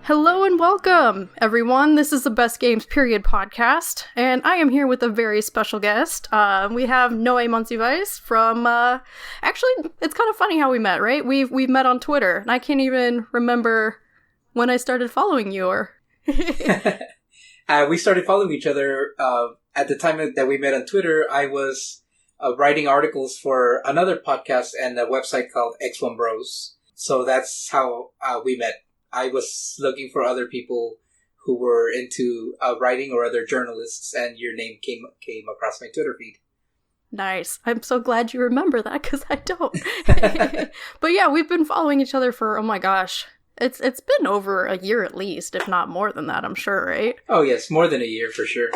Hello and welcome, everyone. This is the Best Games Period podcast, and I am here with a very special guest. We have Monsivais from, actually, it's kind of funny how we met, right? We've met on Twitter, and I can't even remember when I started following you, or... We started following each other, at the time that we met on Twitter. I was writing articles for another podcast and a website called X1 Bros. So that's how we met. I was looking for other people who were into writing or other journalists, and your name came across my Twitter feed. Nice. I'm so glad you remember that, because I don't. But yeah, we've been following each other for, oh my gosh, it's been over a year at least, if not more than that, I'm sure, right? Oh yes, more than a year for sure.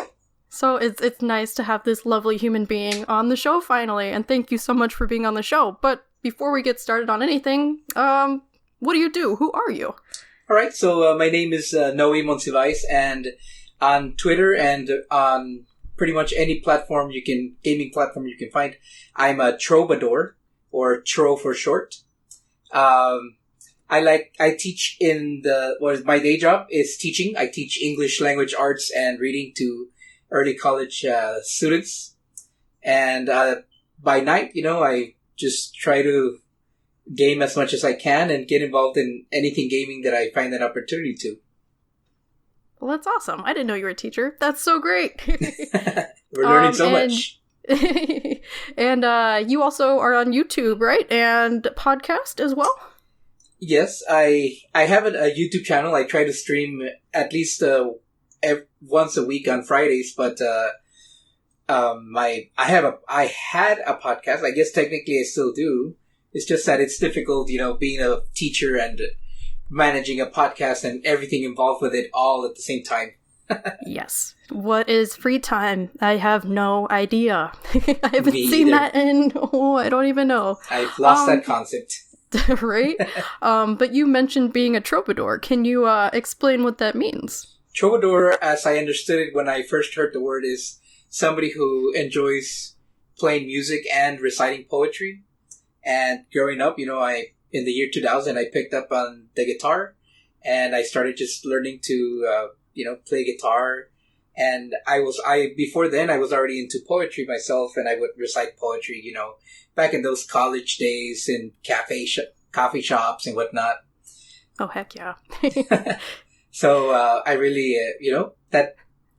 So it's nice to have this lovely human being on the show finally, and thank you so much for being on the show. But before we get started on anything, what do you do? Who are you? All right, so my name is Monsivais, and on Twitter and on pretty much any gaming platform you can find, I'm a troubadour, or Tro for short. I teach my day job is teaching. I teach English language arts and reading to early college students, and by night, I just try to game as much as I can and get involved in anything gaming that I find an opportunity to. Well, that's awesome. I didn't know you were a teacher. That's so great. We're learning so much. And you also are on YouTube, right? And podcast as well? Yes, I have a YouTube channel. I try to stream at least once a week on Fridays, but I had a podcast. I guess technically I still do. It's just that it's difficult, being a teacher and managing a podcast and everything involved with it all at the same time. Yes. What is free time? I have no idea. I haven't seen that in, I don't even know. I've lost that concept. Right? But you mentioned being a troubadour. Can you explain what that means? Troubadour, as I understood it when I first heard the word, is somebody who enjoys playing music and reciting poetry. And growing up, in the year 2000, I picked up on the guitar, and I started just learning to, play guitar. And before then, I was already into poetry myself, and I would recite poetry, back in those college days in coffee shops and whatnot. Oh, heck yeah. So, I really,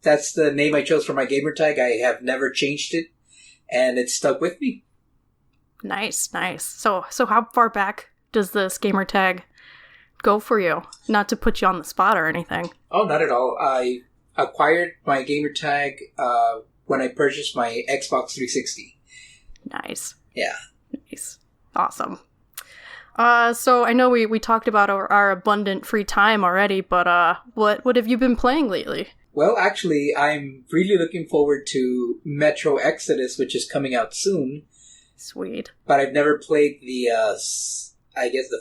that's the name I chose for my gamer tag. I have never changed it, and it stuck with me. Nice. So how far back does this gamer tag go for you? Not to put you on the spot or anything. Oh, not at all. I acquired my gamer tag when I purchased my Xbox 360. Nice. Yeah. Nice. Awesome. So I know we talked about our abundant free time already, but what have you been playing lately? Well, actually, I'm really looking forward to Metro Exodus, which is coming out soon. Sweet. But I've never played the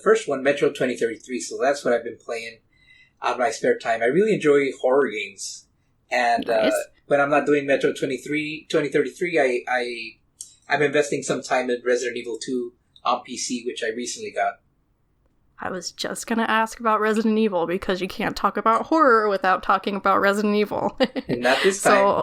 first one, Metro 2033, so that's what I've been playing on my spare time. I really enjoy horror games. And nice. When I'm not doing Metro 2033, I'm investing some time in Resident Evil 2 on PC, which I recently got. I was just going to ask about Resident Evil, because you can't talk about horror without talking about Resident Evil. And not this time.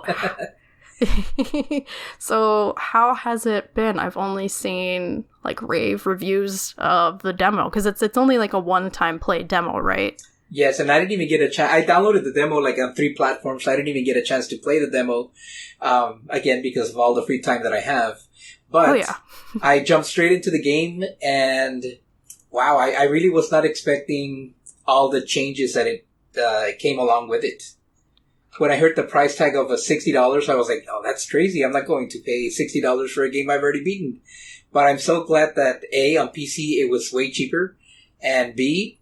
So how has it been? I've only seen rave reviews of the demo, because it's only a one-time play demo, right? Yes, and I didn't even get a chance. I downloaded the demo on 3 platforms, so I didn't even get a chance to play the demo, again, because of all the free time that I have. But I jumped straight into the game, and wow, I really was not expecting all the changes that it came along with it. When I heard the price tag of $60, I was like, oh, that's crazy. I'm not going to pay $60 for a game I've already beaten. But I'm so glad that A, on PC, it was way cheaper. And B,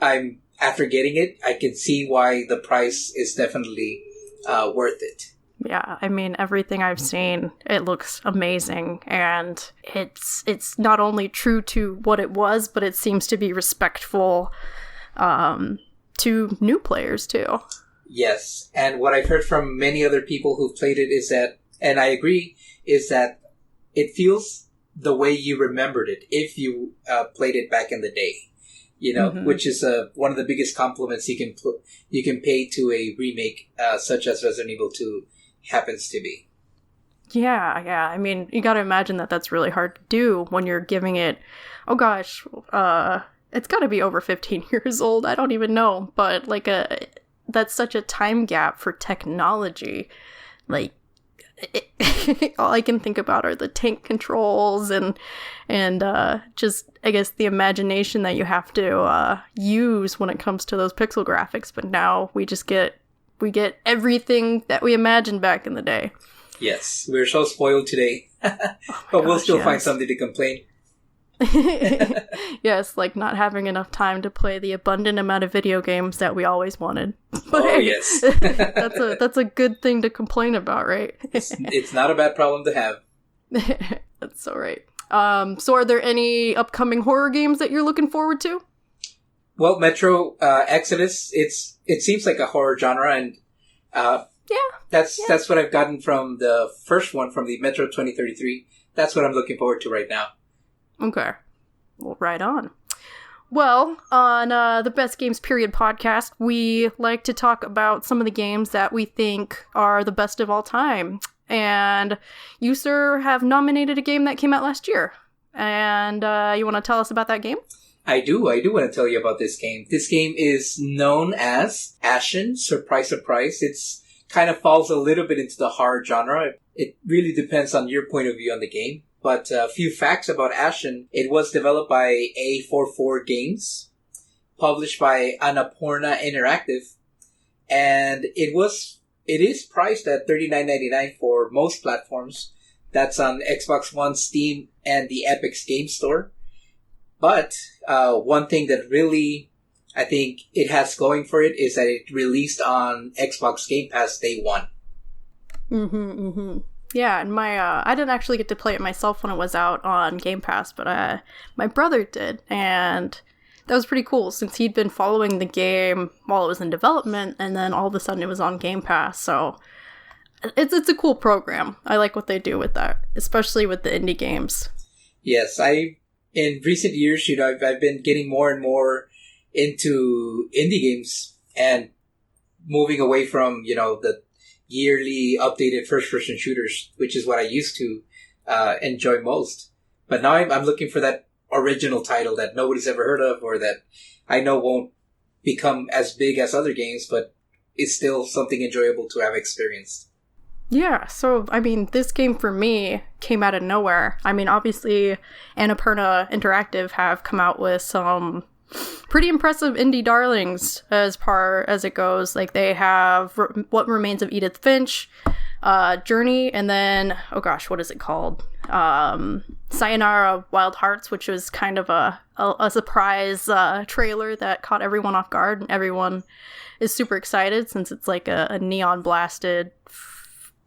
after getting it, I can see why the price is definitely worth it. Yeah, I mean, everything I've seen, it looks amazing. And it's not only true to what it was, but it seems to be respectful to new players, too. Yes, and what I've heard from many other people who've played it is that, and I agree, is that it feels the way you remembered it if you played it back in the day. which is one of the biggest compliments you can pay to a remake such as Resident Evil 2 happens to be. Yeah. I mean, you got to imagine that that's really hard to do when you're giving it, it's got to be over 15 years old. I don't even know, but like that's such a time gap for technology. Like, all I can think about are the tank controls and just, I guess, the imagination that you have to use when it comes to those pixel graphics. But now we get everything that we imagined back in the day. Yes, we're so spoiled today, but we'll still find something to complain. Yes, like not having enough time to play the abundant amount of video games that we always wanted. But yes. That's a good thing to complain about, right? It's not a bad problem to have. That's so right. So are there any upcoming horror games that you're looking forward to? Well, Metro Exodus, it seems like a horror genre, and that's what I've gotten from the first one, from the Metro 2033. That's what I'm looking forward to right now. Okay. Well, right on. Well, on the Best Games Period podcast, we like to talk about some of the games that we think are the best of all time. And you, sir, have nominated a game that came out last year. And you want to tell us about that game? I do want to tell you about this game. This game is known as Ashen. Surprise, surprise. It's kind of falls a little bit into the horror genre. It really depends on your point of view on the game. But a few facts about Ashen. It was developed by A44 Games, published by Annapurna Interactive, and it is priced at $39.99 for most platforms. That's on Xbox One, Steam, and the Epic's Game Store. But one thing that really I think it has going for it is that it released on Xbox Game Pass day one. Yeah, and I didn't actually get to play it myself when it was out on Game Pass, but my brother did, and that was pretty cool since he'd been following the game while it was in development, and then all of a sudden it was on Game Pass, so it's a cool program. I like what they do with that, especially with the indie games. Yes, in recent years, I've been getting more and more into indie games and moving away from, the yearly updated first-person shooters, which is what I used to enjoy most. But now I'm looking for that original title that nobody's ever heard of, or that I know won't become as big as other games, but it's still something enjoyable to have experienced. Yeah, so, I mean, this game for me came out of nowhere. I mean, obviously, Annapurna Interactive have come out with some pretty impressive indie darlings as far as it goes. Like, they have What Remains of Edith Finch, Journey, and then, what is it called? Sayonara Wild Hearts, which was kind of a surprise trailer that caught everyone off guard, and everyone is super excited since it's like a neon blasted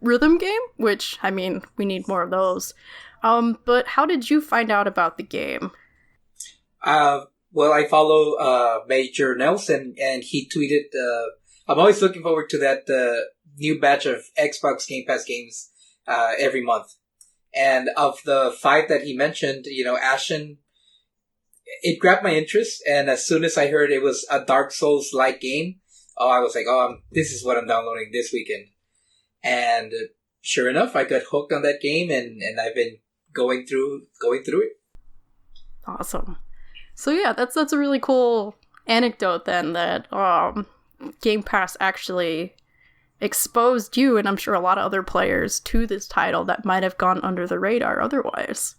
rhythm game, which, I mean, we need more of those. But how did you find out about the game? Well, I follow Major Nelson, and he tweeted, I'm always looking forward to that new batch of Xbox Game Pass games every month. And of the 5 that he mentioned, Ashen, it grabbed my interest, and as soon as I heard it was a Dark Souls-lite game, I was like, this is what I'm downloading this weekend. And sure enough, I got hooked on that game, and I've been going through it. Awesome. So yeah, that's a really cool anecdote then, that Game Pass actually exposed you, and I'm sure a lot of other players, to this title that might have gone under the radar otherwise.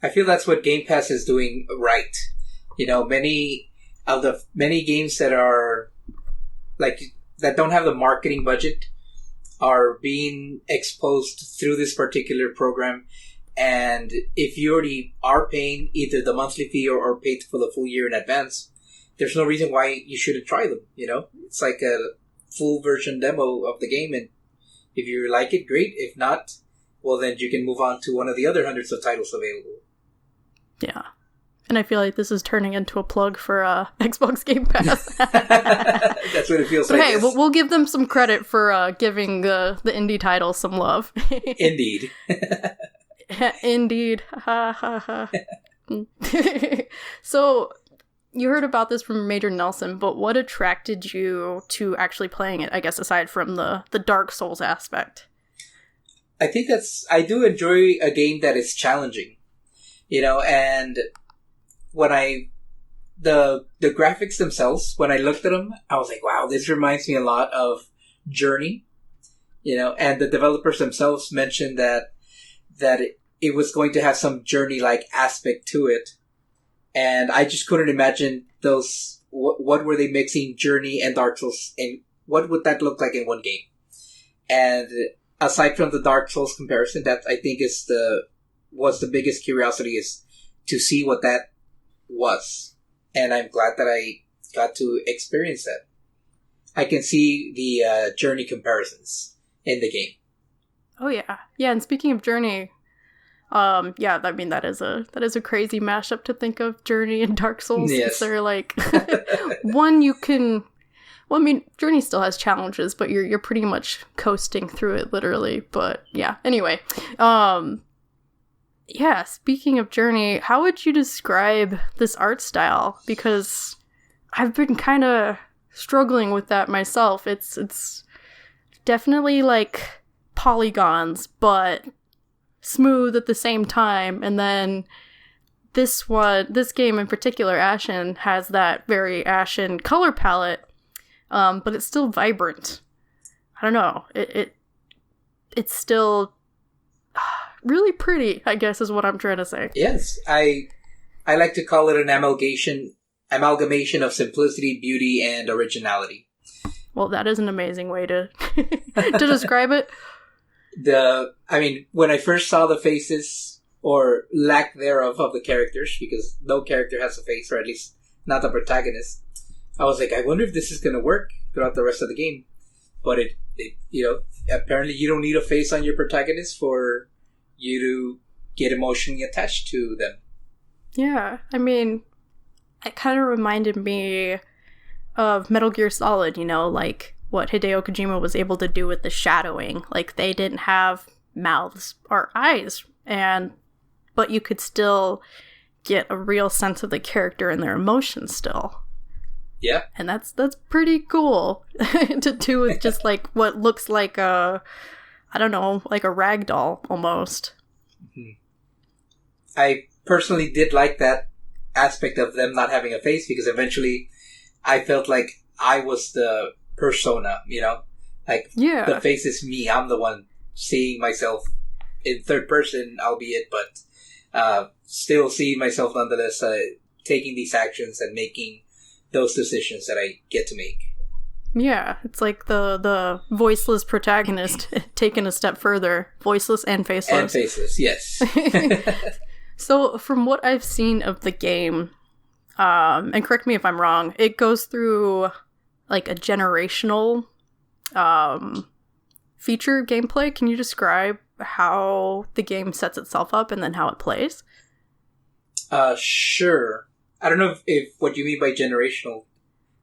I feel that's what Game Pass is doing right. Many games that are that don't have the marketing budget are being exposed through this particular program. And if you already are paying either the monthly fee or paid for the full year in advance, there's no reason why you shouldn't try them. It's like a full version demo of the game, and if you like it, great. If not, well, then you can move on to one of the other hundreds of titles available. Yeah. And I feel like this is turning into a plug for Xbox Game Pass. That's what it feels like. Hey, we'll give them some credit for giving the indie title some love. Indeed. Indeed. Ha ha ha. So, you heard about this from Major Nelson, but what attracted you to actually playing it, I guess, aside from the Dark Souls aspect? I think I do enjoy a game that is challenging, and when the graphics themselves, when I looked at them, I was like, wow, this reminds me a lot of Journey, and the developers themselves mentioned that it was going to have some Journey-like aspect to it. And I just couldn't imagine those. What were they mixing Journey and Dark Souls, and what would that look like in one game? And aside from the Dark Souls comparison, that I think was the biggest curiosity, is to see what that was. And I'm glad that I got to experience that. I can see the Journey comparisons in the game. Oh yeah, yeah. And speaking of Journey. Yeah, I mean, that is a crazy mashup to think of, Journey and Dark Souls. Yes. They're like, one you can, well, I mean, Journey still has challenges, but you're pretty much coasting through it, literally. But yeah, anyway, yeah, speaking of Journey, how would you describe this art style? Because I've been kind of struggling with that myself. It's definitely like polygons, but smooth at the same time. And then this game in particular, Ashen, has that very Ashen color palette, but it's still vibrant. I don't know. It's still really pretty, I guess, is what I'm trying to say. Yes, I like to call it an amalgamation of simplicity, beauty, and originality. Well, that is an amazing way to to describe it. When I first saw the faces, or lack thereof, of the characters, because no character has a face, or at least not the protagonist, I was like, I wonder if this is going to work throughout the rest of the game. But it apparently you don't need a face on your protagonist for you to get emotionally attached to them. Yeah, I mean, it kind of reminded me of Metal Gear Solid, like what Hideo Kojima was able to do with the shadowing. Like, they didn't have mouths or eyes, but you could still get a real sense of the character and their emotions still. Yeah. And that's pretty cool to do with just like what looks like like a rag doll almost. Mm-hmm. I personally did like that aspect of them not having a face, because eventually I felt like I was the persona, like, yeah, the face is me. I'm the one seeing myself in third person, albeit, but still seeing myself nonetheless, taking these actions and making those decisions that I get to make. Yeah, it's like the voiceless protagonist taken a step further, voiceless and faceless. And faceless, yes. So, from what I've seen of the game, and correct me if I'm wrong, it goes through like a generational feature gameplay. Can you describe how the game sets itself up and then how it plays? Sure. I don't know if what you mean by generational.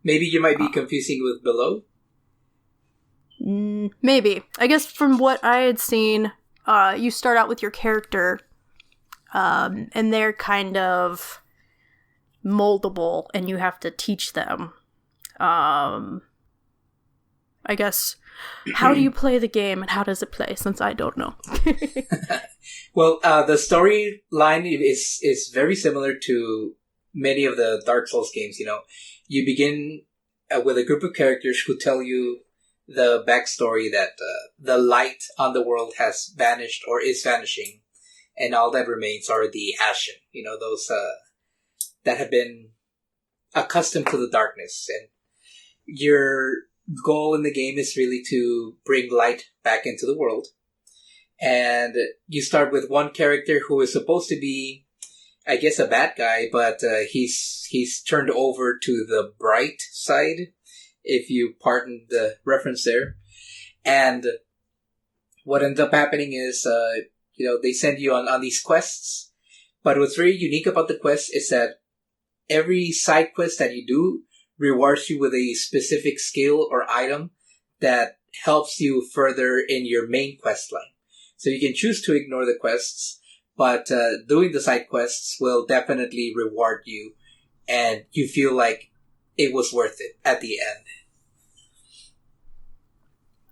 Maybe you might be confusing with below? Maybe. I guess from what I had seen, you start out with your character, and they're kind of moldable, and you have to teach them. I guess, how do you play the game, and how does it play, since I don't know? Well, the storyline is very similar to many of the Dark Souls games, You begin with a group of characters who tell you the backstory that the light on the world has vanished or is vanishing, and all that remains are the Ashen, those that have been accustomed to the darkness. And your goal in the game is really to bring light back into the world. And you start with one character who is supposed to be, I guess, a bad guy, but he's turned over to the bright side, if you pardon the reference there. And what ends up happening is, they send you on these quests. But what's very unique about the quest is that every side quest that you do rewards you with a specific skill or item that helps you further in your main quest line. So you can choose to ignore the quests, but doing the side quests will definitely reward you and you feel like it was worth it at the end.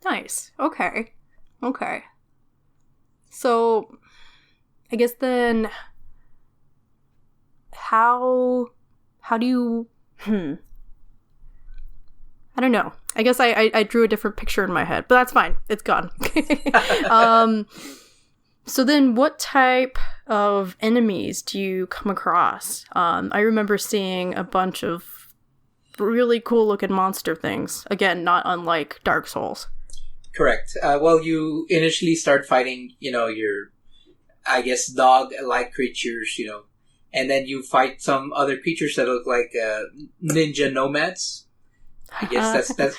Nice. Okay. So, I guess then, how do you, I don't know. I guess I drew a different picture in my head, but that's fine. It's gone. So then what type of enemies do you come across? I remember seeing a bunch of really cool looking monster things. Again, not unlike Dark Souls. Correct. Well, you initially start fighting, your, I guess, dog-like creatures, and then you fight some other creatures that look like ninja nomads. I guess that's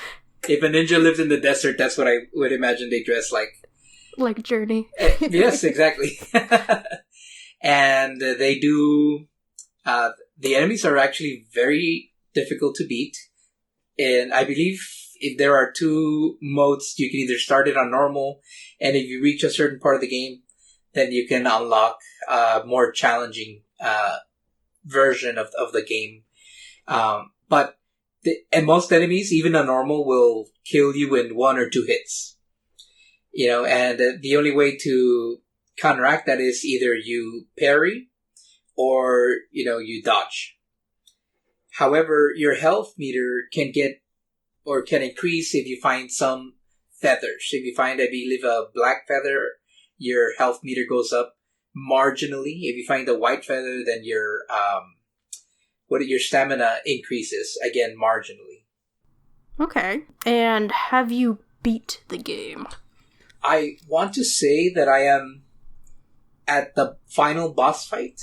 if a ninja lived in the desert, that's what I would imagine they dress like. Like Journey. Yes, exactly. And they do. The enemies are actually very difficult to beat, and I believe if there are 2 modes, you can either start it on normal, and if you reach a certain part of the game, then you can unlock a more challenging version of the game. But and most enemies, even on normal, will kill you in 1 or 2 hits. And the only way to counteract that is either you parry or, you dodge. However, your health meter can increase if you find some feathers. If you find, I believe, a black feather, your health meter goes up marginally. If you find a white feather, then your stamina increases, again, marginally. Okay. And have you beat the game? I want to say that I am at the final boss fight.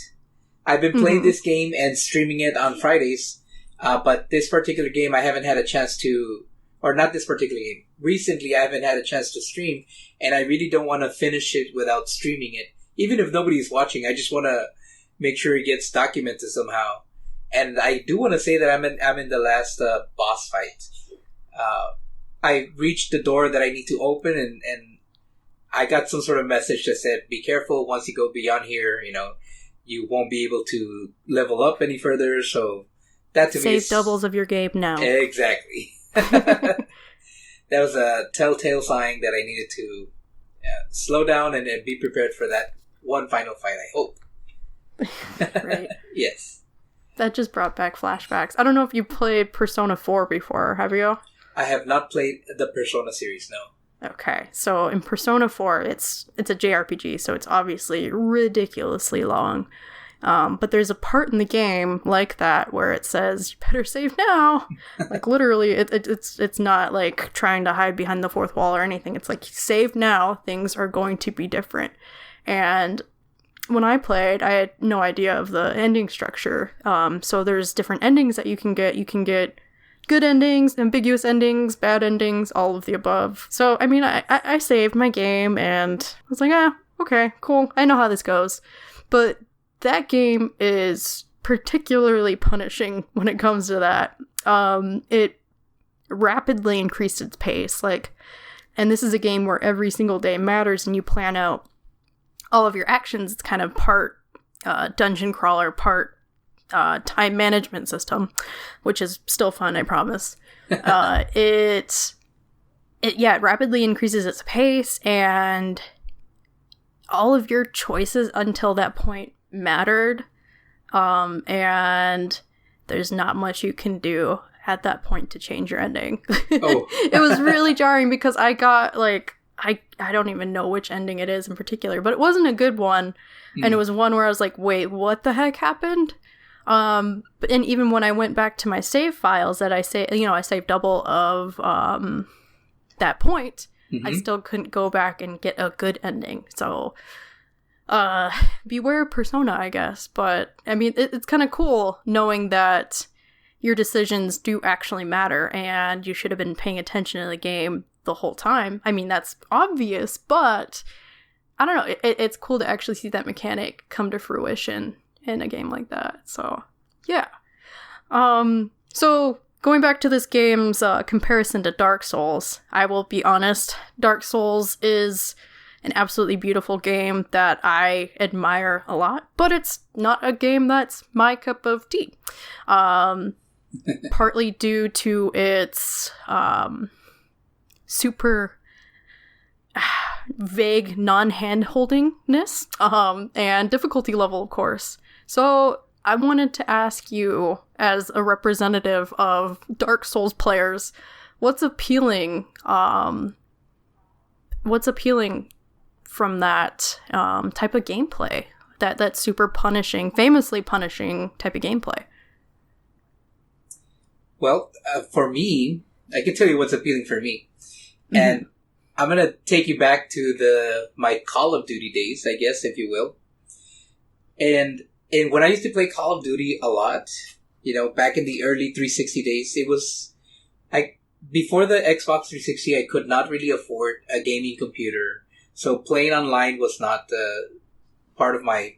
I've been playing this game and streaming it on Fridays, but this particular game I haven't had a chance to, or not this particular game. Recently I haven't had a chance to stream, and I really don't want to finish it without streaming it. Even if nobody's watching, I just want to make sure it gets documented somehow. And I do want to say that I'm in the last boss fight. I reached the door that I need to open, and I got some sort of message that said, be careful, once you go beyond here, you won't be able to level up any further, so that to me is... Save doubles of your game now. Exactly. That was a telltale sign that I needed to slow down and be prepared for that one final fight, I hope. Right. Yes. That just brought back flashbacks. I don't know if you played Persona 4 before, have you? I have not played the Persona series, no. Okay, so in Persona 4, it's a JRPG, so it's obviously ridiculously long. But there's a part in the game like that where it says, you better save now! Like, literally, it's not like trying to hide behind the fourth wall or anything. It's like, save now, things are going to be different. And when I played, I had no idea of the ending structure. So there's different endings that you can get. You can get good endings, ambiguous endings, bad endings, all of the above. So, I mean, I saved my game and I was like, okay, cool. I know how this goes. But that game is particularly punishing when it comes to that. It rapidly increased its pace. And this is a game where every single day matters and you plan out all of your actions. It's kind of part dungeon crawler, part time management system, which is still fun, I promise. It rapidly increases its pace, and all of your choices until that point mattered. And there's not much you can do at that point to change your ending. Oh. It was really jarring because I got I don't even know which ending it is in particular, but it wasn't a good one. And it was one where I was like, wait, what the heck happened? And even when I went back to my save files that I saved double of that point, I still couldn't go back and get a good ending. So beware Persona, I guess. But I mean, it's kind of cool knowing that your decisions do actually matter and you should have been paying attention to the game the whole time. I mean, that's obvious, but I don't know. It's cool to actually see that mechanic come to fruition in a game like that. So, yeah. So, going back to this game's comparison to Dark Souls, I will be honest, Dark Souls is an absolutely beautiful game that I admire a lot, but it's not a game that's my cup of tea. Partly due to its super vague non-hand-holdingness and difficulty level, of course. So I wanted to ask you, as a representative of Dark Souls players, what's appealing from that type of gameplay, that super punishing, famously punishing type of gameplay? Well, for me, I can tell you what's appealing for me. Mm-hmm. And I'm going to take you back to my Call of Duty days, I guess, if you will. And when I used to play Call of Duty a lot, back in the early 360 days, it was before the Xbox 360, I could not really afford a gaming computer. So playing online was not part of my,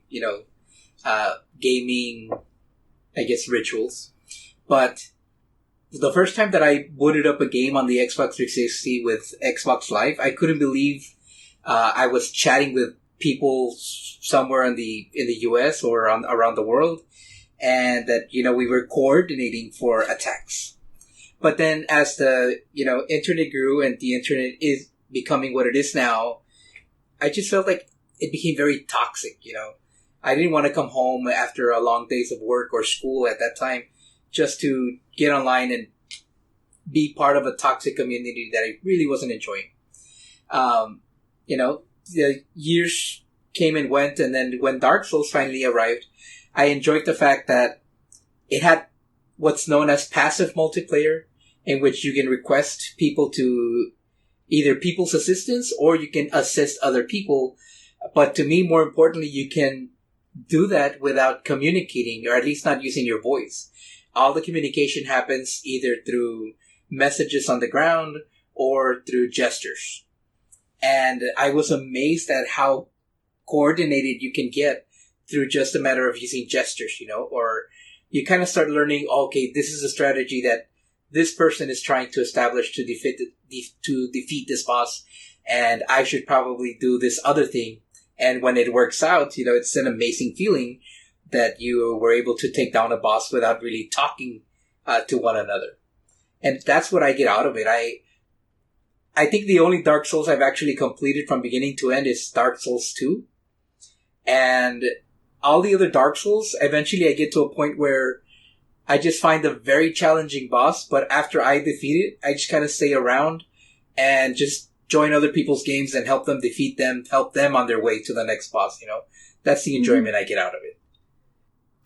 gaming, I guess, rituals. But the first time that I booted up a game on the Xbox 360 with Xbox Live, I couldn't believe I was chatting with people somewhere in the US or around the world, and that we were coordinating for attacks. But then as the internet grew and the internet is becoming what it is now, I just felt like it became very toxic. I didn't want to come home after a long days of work or school at that time just to get online and be part of a toxic community that I really wasn't enjoying. The years came and went, and then when Dark Souls finally arrived, I enjoyed the fact that it had what's known as passive multiplayer, in which you can request people to either people's assistance or you can assist other people. But to me, more importantly, you can do that without communicating, or at least not using your voice. All the communication happens either through messages on the ground or through gestures. And I was amazed at how coordinated you can get through just a matter of using gestures, or you kind of start learning, okay, this is a strategy that this person is trying to establish to defeat this boss, and I should probably do this other thing. And when it works out, it's an amazing feeling that you were able to take down a boss without really talking to one another. And that's what I get out of it. I think the only Dark Souls I've actually completed from beginning to end is Dark Souls 2. And all the other Dark Souls, eventually I get to a point where I just find a very challenging boss, but after I defeat it, I just kind of stay around and just join other people's games and help them defeat them, help them on their way to the next boss, That's the enjoyment I get out of it.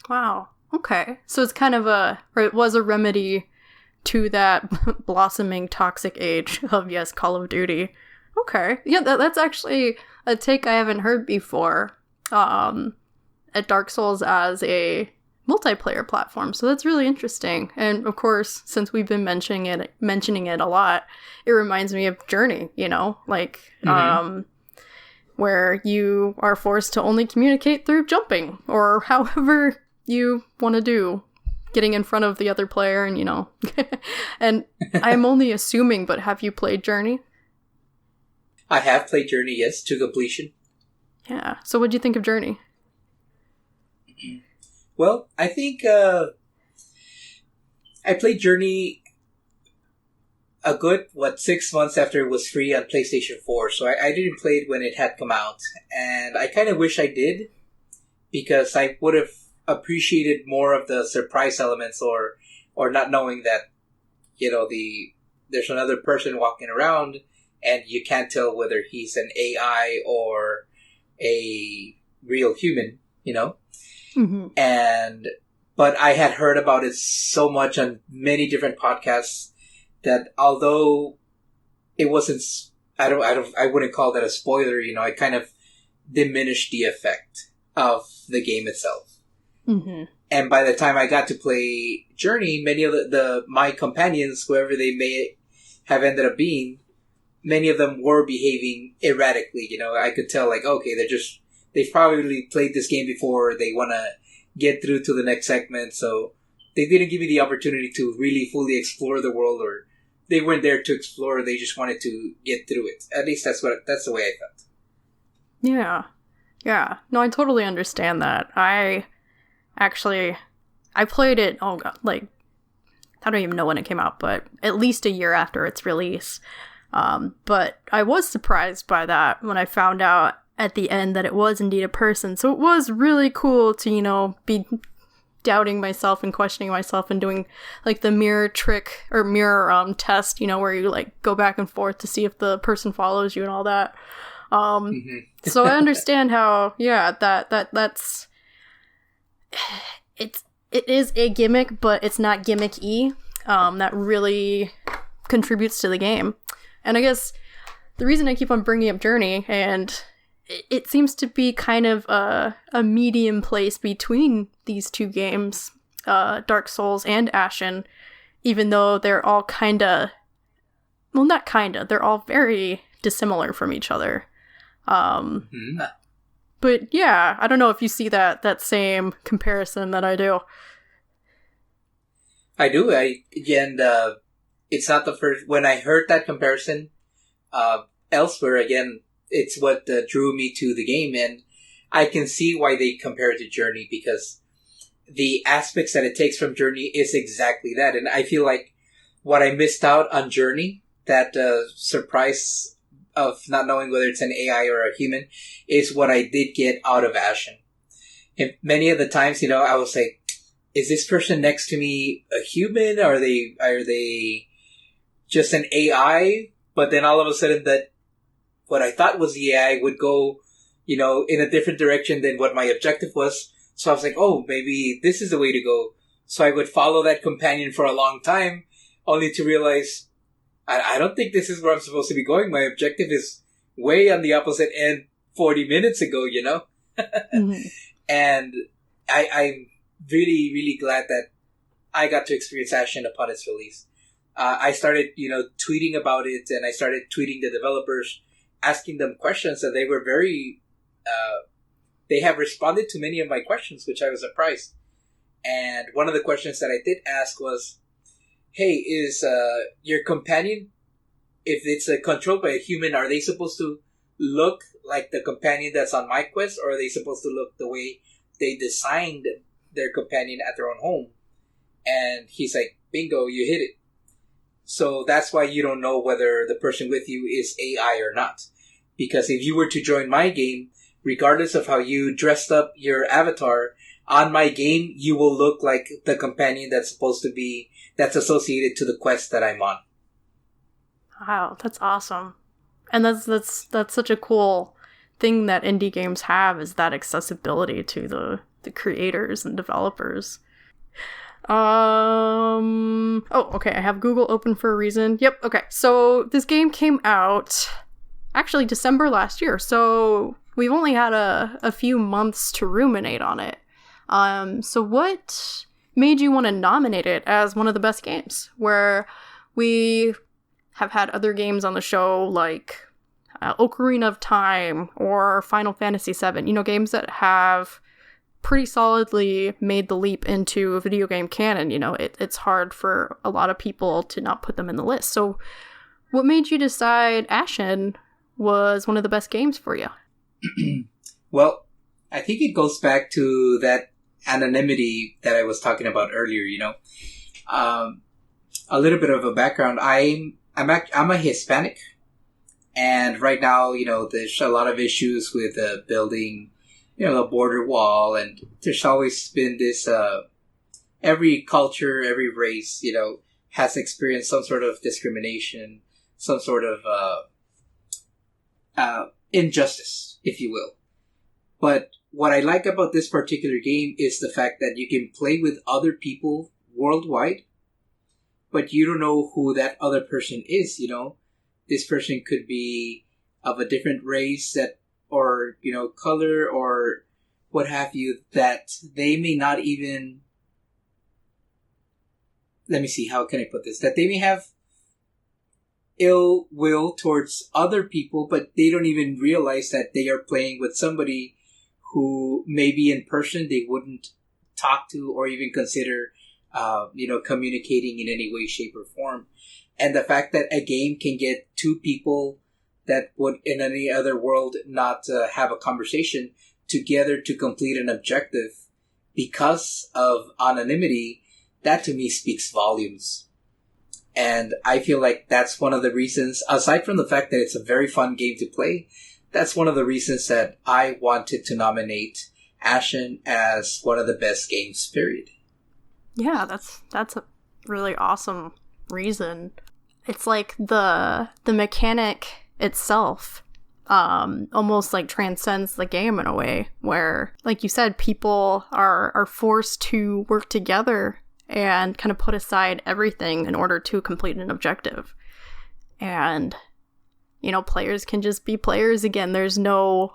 Wow. Okay. So it's kind of it was a remedy to that blossoming toxic age of, yes, Call of Duty. Okay. Yeah, that's actually a take I haven't heard before, at Dark Souls as a multiplayer platform. So that's really interesting. And of course, since we've been mentioning it a lot, it reminds me of Journey, where you are forced to only communicate through jumping or however you want to do, getting in front of the other player and, and I'm only assuming, but have you played Journey? I have played Journey, yes, to completion. Yeah. So what'd you think of Journey? Well, I think I played Journey a good, 6 months after it was free on PlayStation 4. So I didn't play it when it had come out. And I kind of wish I did, because I would have appreciated more of the surprise elements or not knowing that, there's another person walking around and you can't tell whether he's an AI or a real human, Mm-hmm. But I had heard about it so much on many different podcasts that although it wasn't, I wouldn't call that a spoiler, it kind of diminished the effect of the game itself. Mm-hmm. And by the time I got to play Journey, many of my companions, whoever they may have ended up being, many of them were behaving erratically. I could tell, okay, they've probably played this game before. They want to get through to the next segment, so they didn't give me the opportunity to really fully explore the world, or they weren't there to explore. They just wanted to get through it. At least that's the way I felt. Yeah. Yeah. No, I totally understand that. I played it, oh god, like, I don't even know when it came out, but at least a year after its release. But I was surprised by that when I found out at the end that it was indeed a person. So it was really cool to, be doubting myself and questioning myself and doing like the mirror trick or mirror test, where you like go back and forth to see if the person follows you and all that. So I understand how, that's it is a gimmick, but it's not gimmick-y. That really contributes to the game. And I guess the reason I keep on bringing up Journey, and it seems to be kind of a medium place between these two games, Dark Souls and Ashen, even though they're all they're all very dissimilar from each other. But yeah, I don't know if you see that same comparison that I do. I do. It's not the first. When I heard that comparison elsewhere, again, it's what drew me to the game, and I can see why they compare it to Journey, because the aspects that it takes from Journey is exactly that. And I feel like what I missed out on Journey, that surprise of not knowing whether it's an AI or a human, is what I did get out of Ashen. And many of the times, I was like, is this person next to me a human? Are they just an AI? But then all of a sudden that what I thought was the AI would go, in a different direction than what my objective was. So I was like, oh, maybe this is the way to go. So I would follow that companion for a long time, only to realize I don't think this is where I'm supposed to be going. My objective is way on the opposite end 40 minutes ago, Mm-hmm. And I'm really, really glad that I got to experience Ashen upon its release. I started, tweeting about it, and I started tweeting the developers, asking them questions, and they were very, they have responded to many of my questions, which I was surprised. And one of the questions that I did ask was, hey, is your companion, if it's controlled by a human, are they supposed to look like the companion that's on my quest, or are they supposed to look the way they designed their companion at their own home? And he's like, bingo, you hit it. So that's why you don't know whether the person with you is AI or not. Because if you were to join my game, regardless of how you dressed up your avatar, on my game, you will look like the companion that's associated to the quest that I'm on. Wow, that's awesome. And that's such a cool thing that indie games have, is that accessibility to the creators and developers. Oh, okay, I have Google open for a reason. Yep, okay. So this game came out actually December last year, so we've only had a few months to ruminate on it. So what made you want to nominate it as one of the best games? Where we have had other games on the show like Ocarina of Time or Final Fantasy VII, games that have pretty solidly made the leap into video game canon. It's hard for a lot of people to not put them in the list. So what made you decide Ashen was one of the best games for you? Well, I think it goes back to that anonymity that I was talking about earlier. A little bit of a background. I'm a Hispanic, and right now, there's a lot of issues with building, the border wall, and there's always been this. Every culture, every race, has experienced some sort of discrimination, some sort of injustice, if you will. But what I like about this particular game is the fact that you can play with other people worldwide, but you don't know who that other person is, This person could be of a different race or color or what have you, that they may not even, let me see, how can I put this? That they may have ill will towards other people, but they don't even realize that they are playing with somebody who maybe in person they wouldn't talk to or even consider, communicating in any way, shape, or form. And the fact that a game can get two people that would in any other world not have a conversation together to complete an objective because of anonymity, that to me speaks volumes. And I feel like that's one of the reasons, aside from the fact that it's a very fun game to play, that's one of the reasons that I wanted to nominate Ashen as one of the best games, period. Yeah, that's a really awesome reason. It's like the mechanic itself almost like transcends the game in a way where, like you said, people are forced to work together and kind of put aside everything in order to complete an objective. And, you know, players can just be players again. There's no,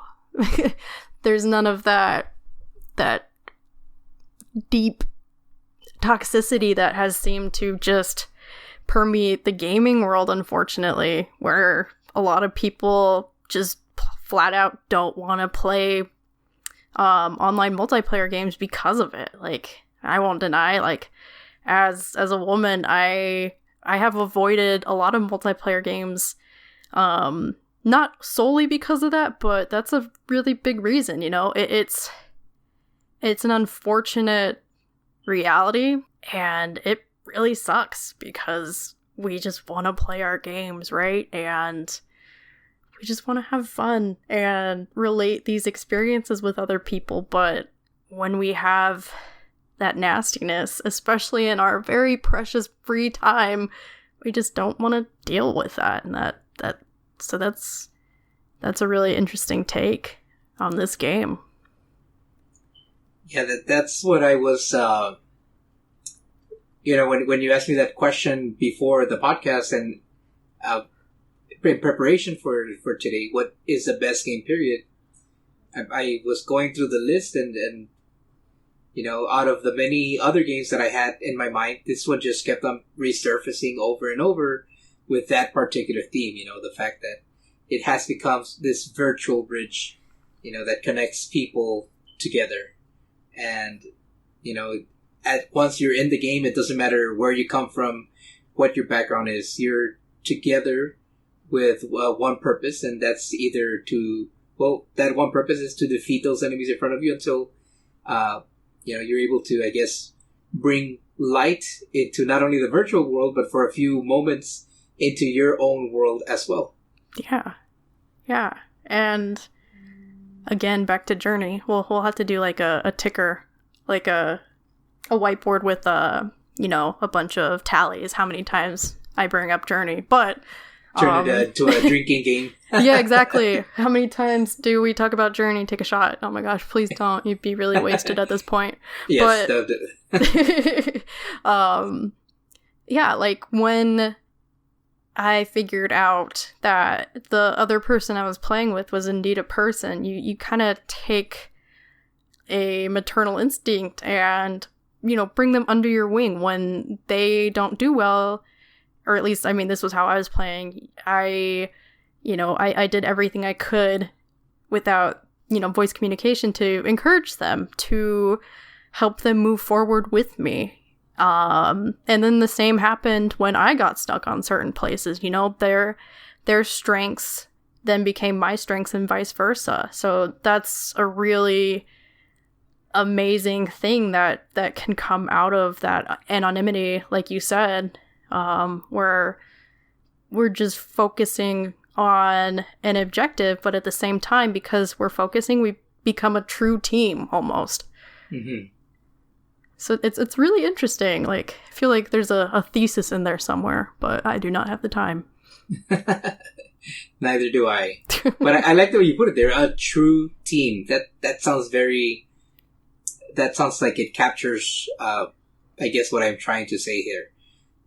there's none of that deep toxicity that has seemed to just permeate the gaming world, unfortunately, where a lot of people just flat out don't want to play online multiplayer games because of it. Like, I won't deny, like, as a woman, I have avoided a lot of multiplayer games, not solely because of that, but that's a really big reason, you know? It's an unfortunate reality, and it really sucks because we just want to play our games, right? And we just want to have fun and relate these experiences with other people, but when we have that nastiness, especially in our very precious free time, we just don't want to deal with that. And so that's a really interesting take on this game. Yeah, that's what I was, when you asked me that question before the podcast and in preparation for today, what is the best game, period? I was going through the list and you know, out of the many other games that I had in my mind, this one just kept on resurfacing over and over with that particular theme, you know, the fact that it has become this virtual bridge, you know, that connects people together. And, you know, once you're in the game, it doesn't matter where you come from, what your background is. You're together with one purpose, and that's either that one purpose is to defeat those enemies in front of you until, you're able to, I guess, bring light into not only the virtual world, but for a few moments into your own world as well. Yeah. Yeah. And again, back to Journey. We'll have to do like a ticker, like a whiteboard with a bunch of tallies, how many times I bring up Journey. But turn it to a drinking game. Yeah, exactly. How many times do we talk about Journey? Take a shot. Oh my gosh, please don't. You'd be really wasted at this point. Yes. But, yeah, like when I figured out that the other person I was playing with was indeed a person, you kind of take a maternal instinct and, you know, bring them under your wing when they don't do well. Or at least, I mean, this was how I was playing. I did everything I could without, voice communication to encourage them, to help them move forward with me. And then the same happened when I got stuck on certain places. You know, their strengths then became my strengths and vice versa. So that's a really amazing thing that can come out of that anonymity, like you said. Where we're just focusing on an objective, but at the same time, because we're focusing, we become a true team almost. Mm-hmm. So it's really interesting. Like, I feel like there's a thesis in there somewhere, but I do not have the time. Neither do I. But I like the way you put it there. A true team. That sounds like it captures, I guess, what I'm trying to say here.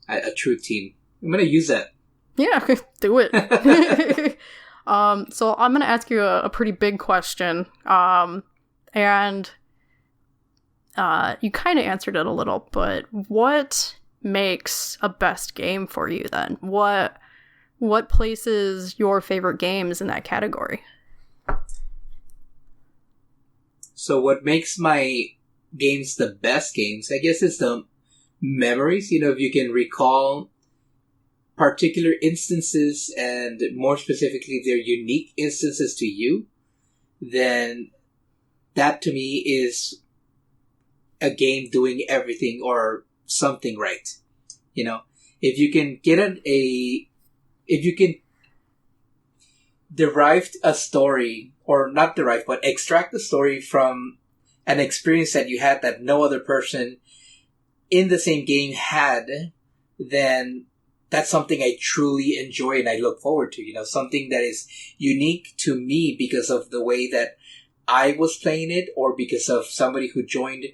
A true team. I'm going to use that. Yeah, do it. So I'm going to ask you a pretty big question. And you kind of answered it a little, but what makes a best game for you then? What places your favorite games in that category? So what makes my games the best games, I guess, is the memories. You know, if you can recall particular instances, and more specifically, they're unique instances to you, then that to me is a game doing everything or something right. You know, if you can if you can derive a story, or not derive, but extract the story from an experience that you had that no other person in the same game had, then that's something I truly enjoy and I look forward to. You know, something that is unique to me because of the way that I was playing it, or because of somebody who joined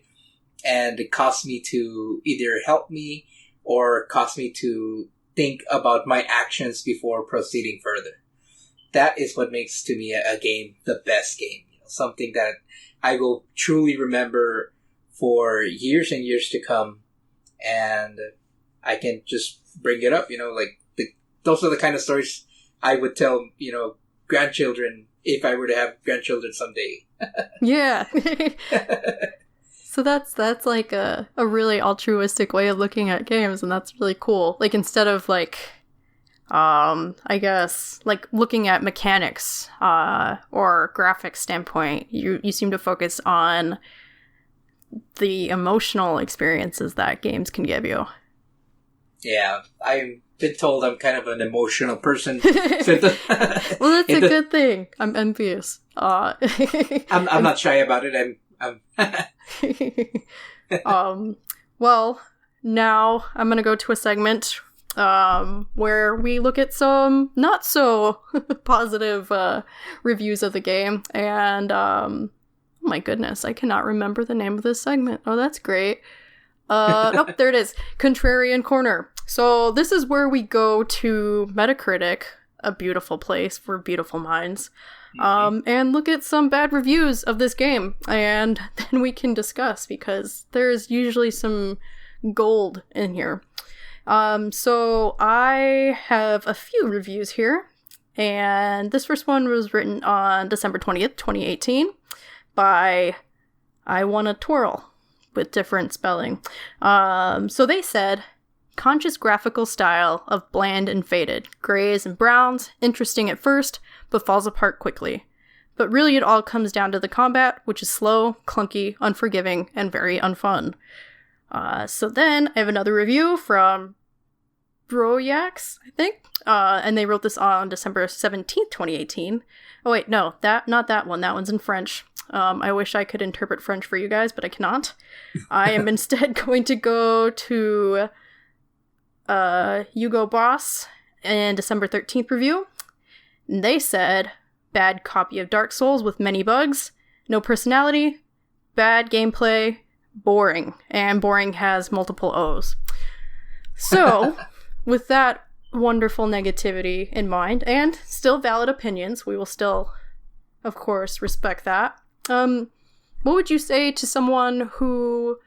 and it caused me to either help me or caused me to think about my actions before proceeding further. That is what makes, to me, a game the best game. You know, something that I will truly remember for years and years to come, and I can just bring it up. You know, like those are the kind of stories I would tell, you know, grandchildren if I were to have grandchildren someday. Yeah. So that's like a really altruistic way of looking at games, and that's really cool. Like, instead of like, I guess, like looking at mechanics or graphics standpoint, you seem to focus on the emotional experiences that games can give you. Yeah, I've been told I'm kind of an emotional person. Well, that's a good thing. I'm envious. I'm not shy about it. Well, now I'm gonna go to a segment where we look at some not so positive reviews of the game, and oh my goodness, I cannot remember the name of this segment. Oh, that's great. Nope, there it is. Contrarian Corner. So this is where we go to Metacritic, a beautiful place for beautiful minds, and look at some bad reviews of this game, and then we can discuss, because there's usually some gold in here. So I have a few reviews here, and this first one was written on December 20th, 2018 by I Wanna Twirl, with different spelling. So they said, conscious graphical style of bland and faded, grays and browns, interesting at first, but falls apart quickly. But really it all comes down to the combat, which is slow, clunky, unforgiving, and very unfun. So then I have another review from Broyax, I think, and they wrote this on December 17th, 2018. Oh wait, no, not that one. That one's in French. I wish I could interpret French for you guys, but I cannot. I am instead going to go to Hugo Boss and December 13th review. And they said, bad copy of Dark Souls with many bugs, no personality, bad gameplay, boring. And boring has multiple O's. So, with that wonderful negativity in mind, and still valid opinions, we will still, of course, respect that. What would you say to someone who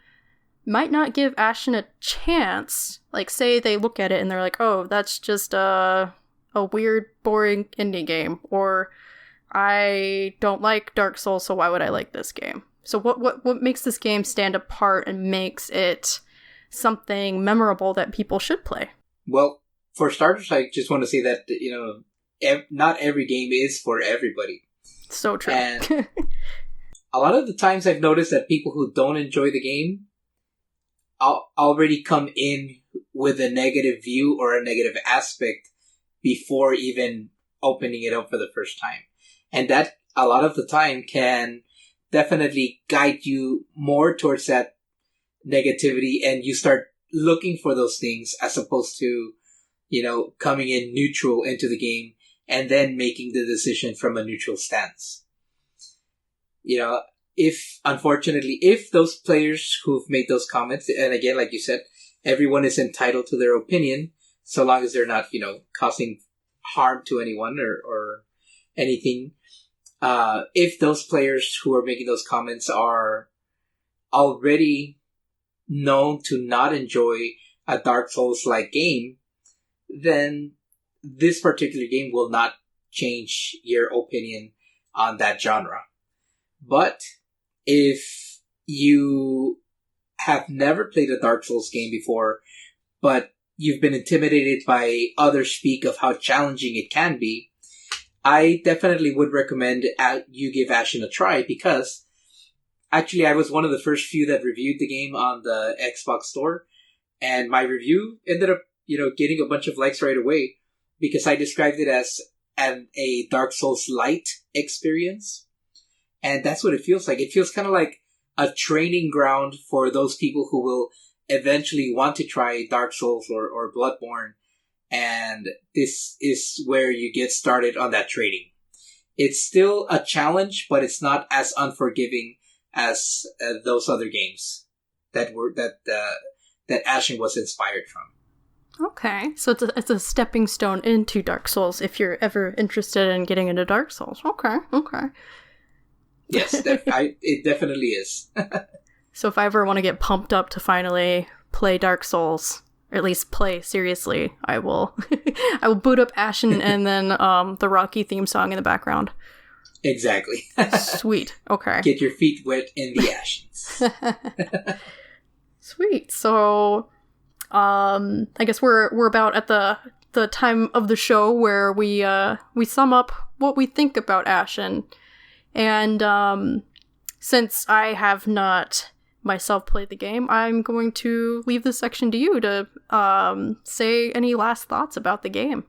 might not give Ashen a chance? Like, say they look at it and they're like, oh, that's just a weird, boring indie game, or I don't like Dark Souls, so why would I like this game? So what makes this game stand apart and makes it something memorable that people should play? Well, for starters, I just want to say that, you know, not every game is for everybody. So true. And a lot of the times I've noticed that people who don't enjoy the game already come in with a negative view or a negative aspect before even opening it up for the first time. And that, a lot of the time, can definitely guide you more towards that negativity, and you start looking for those things as opposed to, you know, coming in neutral into the game and then making the decision from a neutral stance. You know, unfortunately, if those players who've made those comments, and again, like you said, everyone is entitled to their opinion, so long as they're not, you know, causing harm to anyone or anything. If those players who are making those comments are already known to not enjoy a Dark Souls-like game, then this particular game will not change your opinion on that genre. But if you have never played a Dark Souls game before, but you've been intimidated by others speak of how challenging it can be, I definitely would recommend you give Ashen a try, because actually I was one of the first few that reviewed the game on the Xbox store, and my review ended up, getting a bunch of likes right away, because I described it as a Dark Souls-lite experience. And that's what it feels like. It feels kind of like a training ground for those people who will eventually want to try Dark Souls or Bloodborne. And this is where you get started on that training. It's still a challenge, but it's not as unforgiving as those other games that Ashen was inspired from. Okay, so it's a stepping stone into Dark Souls if you're ever interested in getting into Dark Souls. Okay. Yes, it definitely is. So if I ever want to get pumped up to finally play Dark Souls, or at least play seriously, I will I will boot up Ashen and then the Rocky theme song in the background. Exactly. Sweet. Okay. Get your feet wet in the Ashens. Sweet. So I guess we're about at the time of the show where we sum up what we think about Ashen. And since I have not myself played the game, I'm going to leave this section to you to say any last thoughts about the game.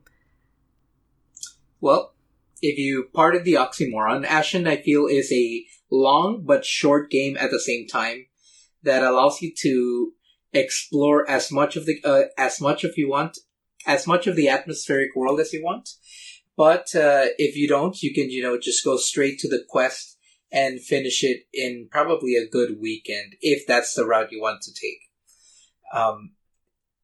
Well, if you pardon the oxymoron, Ashen, I feel, is a long but short game at the same time that allows you to explore as much of the atmospheric world as you want. But if you don't, you can, just go straight to the quest and finish it in probably a good weekend, if that's the route you want to take.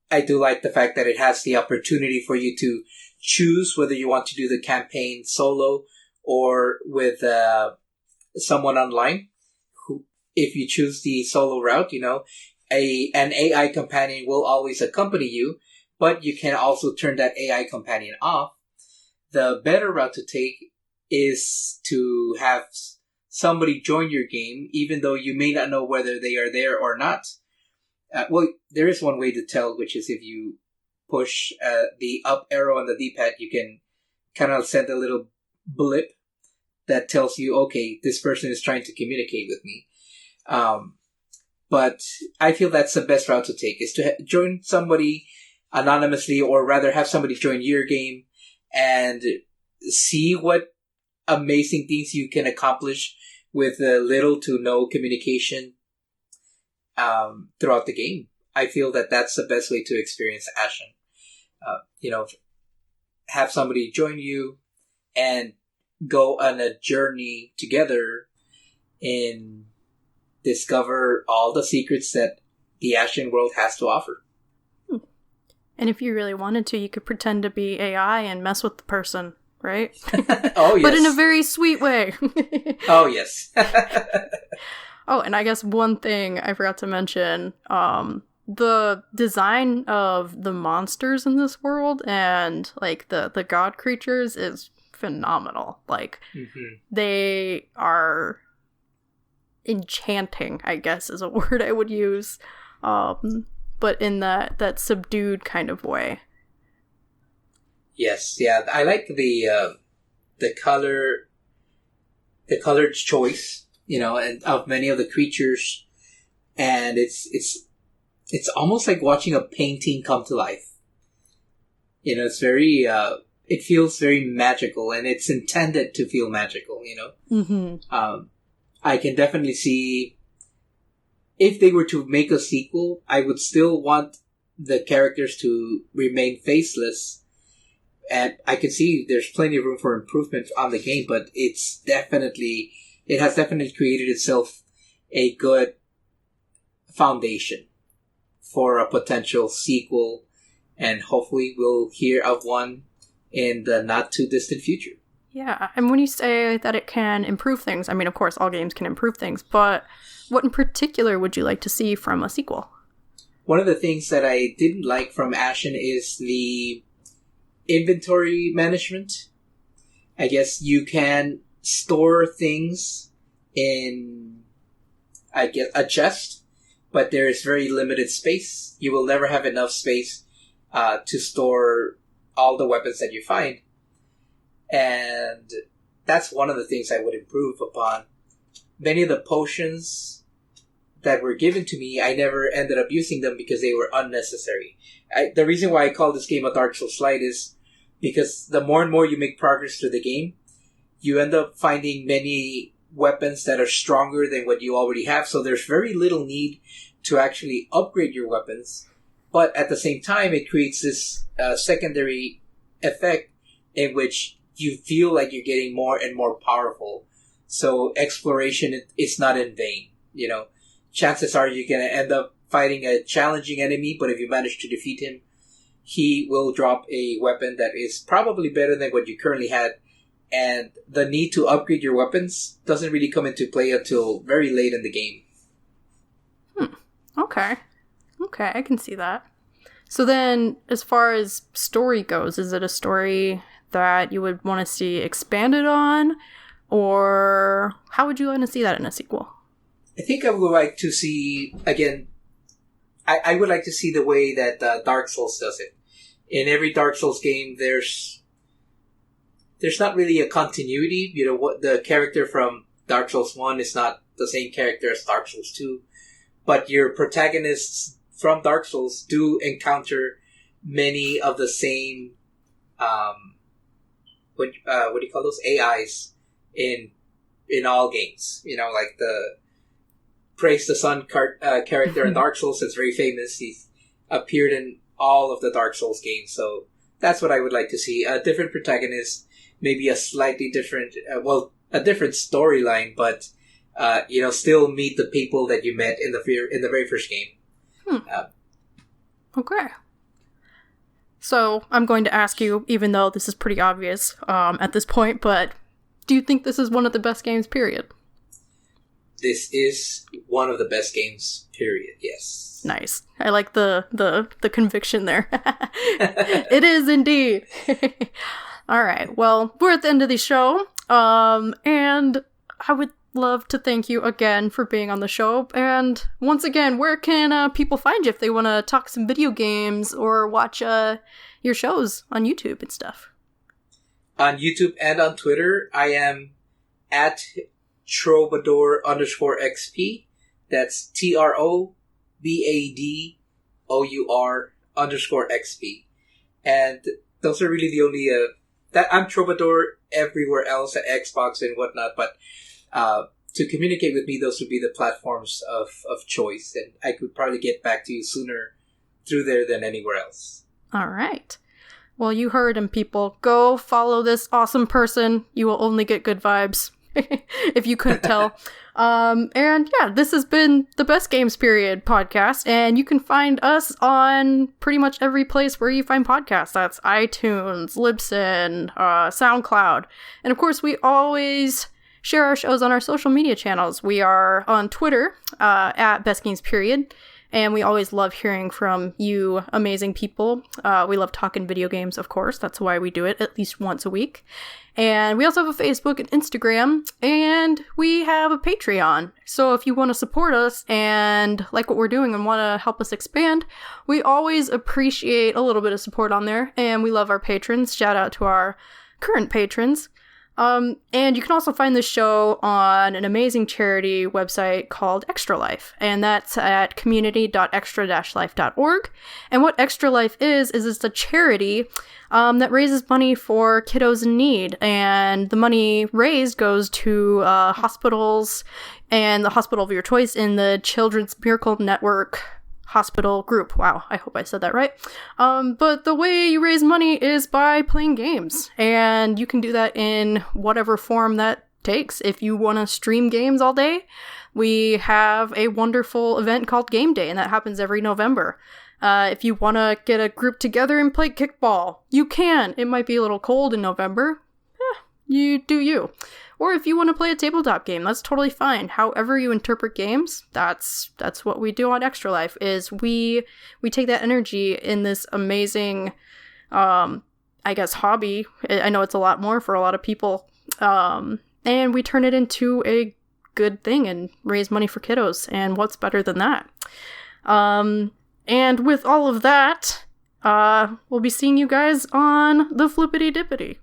I do like the fact that it has the opportunity for you to choose whether you want to do the campaign solo or with someone online. Who, if you choose the solo route, an AI companion will always accompany you, but you can also turn that AI companion off. The better route to take is to have somebody join your game, even though you may not know whether they are there or not. Well, there is one way to tell, which is if you push the up arrow on the D-pad, you can kind of send a little blip that tells you, okay, this person is trying to communicate with me. But I feel that's the best route to take, is to join somebody anonymously, or rather have somebody join your game and see what amazing things you can accomplish with little to no communication throughout the game. I feel that that's the best way to experience Ashen. Have somebody join you and go on a journey together and discover all the secrets that the Ashen world has to offer. And if you really wanted to, you could pretend to be AI and mess with the person, right? Oh, yes. But in a very sweet way. Oh, yes. Oh, and I guess one thing I forgot to mention, the design of the monsters in this world and, like, the god creatures is phenomenal. Like, They are enchanting, I guess is a word I would use. But in that subdued kind of way. Yes, yeah, I like the colored choice, and of many of the creatures, and it's almost like watching a painting come to life. It's very it feels very magical, and it's intended to feel magical. I can definitely see, if they were to make a sequel, I would still want the characters to remain faceless. And I can see there's plenty of room for improvement on the game, but it has definitely created itself a good foundation for a potential sequel. And hopefully we'll hear of one in the not too distant future. Yeah, and when you say that it can improve things, I mean, of course, all games can improve things, but what in particular would you like to see from a sequel? One of the things that I didn't like from Ashen is the inventory management. I guess you can store things in, a chest, but there is very limited space. You will never have enough space to store all the weapons that you find. And that's one of the things I would improve upon. Many of the potions that were given to me, I never ended up using them because they were unnecessary. The reason why I call this game a Dark Souls-lite is because the more and more you make progress through the game, you end up finding many weapons that are stronger than what you already have. So there's very little need to actually upgrade your weapons. But at the same time, it creates this secondary effect in which you feel like you're getting more and more powerful. So exploration is not in vain. You know, chances are you're going to end up fighting a challenging enemy, but if you manage to defeat him, he will drop a weapon that is probably better than what you currently had. And the need to upgrade your weapons doesn't really come into play until very late in the game. Okay, I can see that. So then, as far as story goes, is it a story that you would want to see expanded on? Or how would you want to see that in a sequel? I think I would like to see, again, I would like to see the way that Dark Souls does it. In every Dark Souls game, there's not really a continuity. You know, what the character from Dark Souls 1 is not the same character as Dark Souls 2. But your protagonists from Dark Souls do encounter many of the same, what do you call those? AIs in all games. You know, like the Praise the Sun character in Dark Souls is very famous. He's appeared in all of the Dark Souls games. So that's what I would like to see. A different protagonist, maybe a slightly different, a different storyline, but still meet the people that you met in the very first game. Okay. So I'm going to ask you, even though this is pretty obvious at this point, but do you think this is one of the best games, period? This is one of the best games, period, yes. Nice. I like the conviction there. It is indeed. All right. Well, we're at the end of the show. And I would love to thank you again for being on the show. And once again, where can people find you if they want to talk some video games or watch your shows on YouTube and stuff? On YouTube and on Twitter, I am at Troubadour_XP. That's TROBADOUR_XP. And those are really the only that I'm Troubadour everywhere else at Xbox and whatnot, but to communicate with me, those would be the platforms of choice, and I could probably get back to you sooner through there than anywhere else. All right. Well, you heard him, people. Go follow this awesome person. You will only get good vibes, if you couldn't tell. And yeah, this has been the Best Games Period podcast, and you can find us on pretty much every place where you find podcasts. That's iTunes, Libsyn, SoundCloud. And of course, we always share our shows on our social media channels. We are on Twitter, at Best Games Period. And we always love hearing from you amazing people. We love talking video games, of course. That's why we do it at least once a week. And we also have a Facebook and Instagram, and we have a Patreon. So if you want to support us and like what we're doing and want to help us expand, we always appreciate a little bit of support on there. And we love our patrons. Shout out to our current patrons. And you can also find the show on an amazing charity website called Extra Life, and that's at community.extra-life.org. And what Extra Life is it's a charity that raises money for kiddos in need, and the money raised goes to hospitals and the hospital of your choice in the Children's Miracle Network hospital group. Wow, I hope I said that right. But the way you raise money is by playing games, and you can do that in whatever form that takes. If you want to stream games all day, we have a wonderful event called Game Day, and that happens every November. If you want to get a group together and play kickball, you can. It might be a little cold in November. You do you. Or if you want to play a tabletop game, that's totally fine. However you interpret games, that's what we do on Extra Life, is we take that energy in this amazing, hobby. I know it's a lot more for a lot of people. And we turn it into a good thing and raise money for kiddos. And what's better than that? And with all of that, we'll be seeing you guys on the Flippity Dippity.